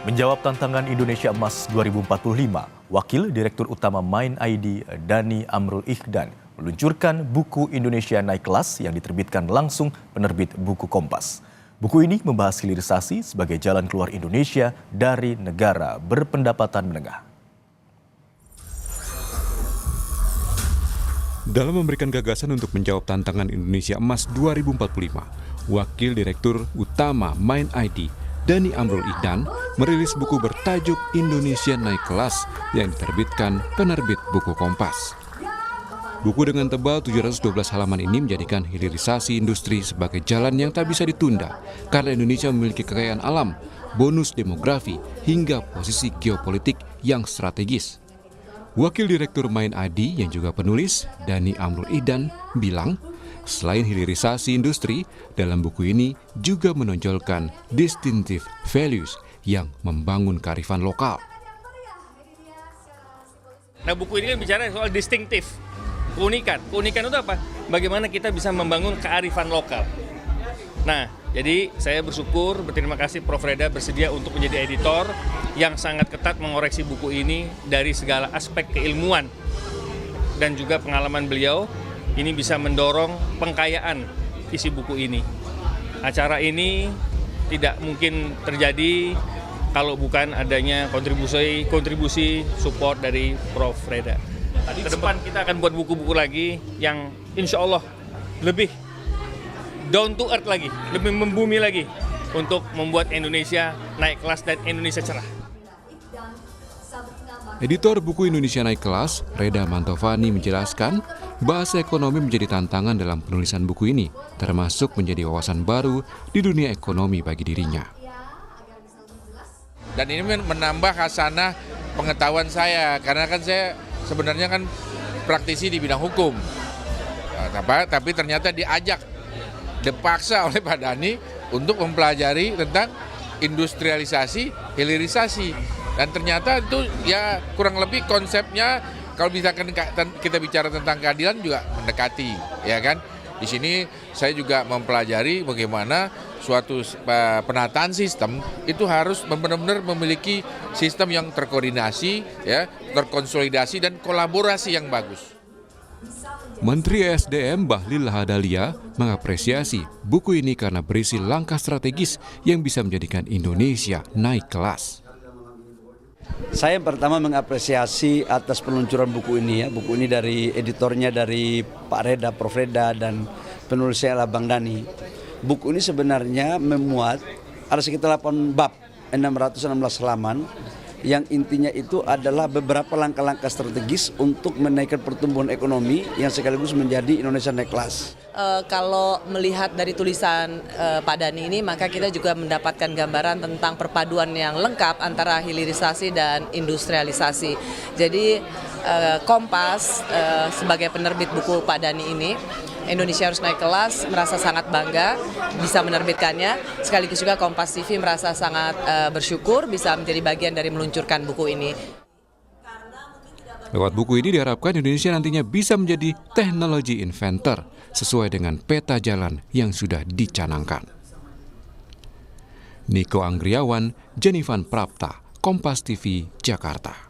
Menjawab tantangan Indonesia Emas 2045, Wakil Direktur Utama Mind ID Dhani Amrul Ihdan meluncurkan buku Indonesia Naik Kelas yang diterbitkan langsung penerbit buku Kompas. Buku ini membahas hilirisasi sebagai jalan keluar Indonesia dari negara berpendapatan menengah. Dalam memberikan gagasan untuk menjawab tantangan Indonesia Emas 2045, Wakil Direktur Utama Mind ID Dhani Amrul Ihdan merilis buku bertajuk Indonesia Naik Kelas yang diterbitkan penerbit buku Kompas. Buku dengan tebal 712 halaman ini menjadikan hilirisasi industri sebagai jalan yang tak bisa ditunda karena Indonesia memiliki kekayaan alam, bonus demografi, hingga posisi geopolitik yang strategis. Wakil Direktur Mind ID yang juga penulis, Dhani Amrul Ihdan, bilang, selain hilirisasi industri, dalam buku ini juga menonjolkan distinctive values yang membangun kearifan lokal. Nah, buku ini kan bicara soal distinctive, keunikan. Keunikan itu apa? Bagaimana kita bisa membangun kearifan lokal. Nah, jadi saya berterima kasih Prof. Reda bersedia untuk menjadi editor yang sangat ketat mengoreksi buku ini dari segala aspek keilmuan dan juga pengalaman beliau. Ini bisa mendorong pengkayaan isi buku ini. Acara ini tidak mungkin terjadi kalau bukan adanya kontribusi support dari Prof. Reda. Ke depan kita akan buat buku-buku lagi yang insya Allah lebih down to earth lagi, lebih membumi lagi untuk membuat Indonesia naik kelas dan Indonesia cerah. Editor buku Indonesia Naik Kelas, Reda Mantovani, menjelaskan bahasa ekonomi menjadi tantangan dalam penulisan buku ini, termasuk menjadi wawasan baru di dunia ekonomi bagi dirinya. Dan ini menambah khasanah pengetahuan saya, karena kan saya sebenarnya kan praktisi di bidang hukum. Tapi ternyata dipaksa oleh Pak Dhani untuk mempelajari tentang industrialisasi, hilirisasi. Dan ternyata itu ya kurang lebih konsepnya kalau misalkan kita bicara tentang keadilan juga mendekati, ya kan? Di sini saya juga mempelajari bagaimana suatu penataan sistem itu harus benar-benar memiliki sistem yang terkoordinasi, ya, terkonsolidasi dan kolaborasi yang bagus. Menteri ESDM Bahlil Lahadalia mengapresiasi buku ini karena berisi langkah strategis yang bisa menjadikan Indonesia naik kelas. Saya yang pertama mengapresiasi atas peluncuran buku ini ya. Buku ini dari editornya dari Pak Reda, Prof. Reda, dan penulisnya adalah Bang Dhani. Buku ini sebenarnya memuat ada sekitar 8 bab, 616 halaman, yang intinya itu adalah beberapa langkah-langkah strategis untuk menaikkan pertumbuhan ekonomi yang sekaligus menjadi Indonesia naik kelas. Kalau melihat dari tulisan Pak Dhani ini, maka kita juga mendapatkan gambaran tentang perpaduan yang lengkap antara hilirisasi dan industrialisasi. Jadi Kompas sebagai penerbit buku Pak Dhani ini, Indonesia Harus Naik Kelas, merasa sangat bangga bisa menerbitkannya. Sekaligus juga Kompas TV merasa sangat bersyukur bisa menjadi bagian dari meluncurkan buku ini. Lewat buku ini diharapkan Indonesia nantinya bisa menjadi teknologi inventor sesuai dengan peta jalan yang sudah dicanangkan. Niko Anggriawan, Jenifan Prapta, Kompas TV, Jakarta.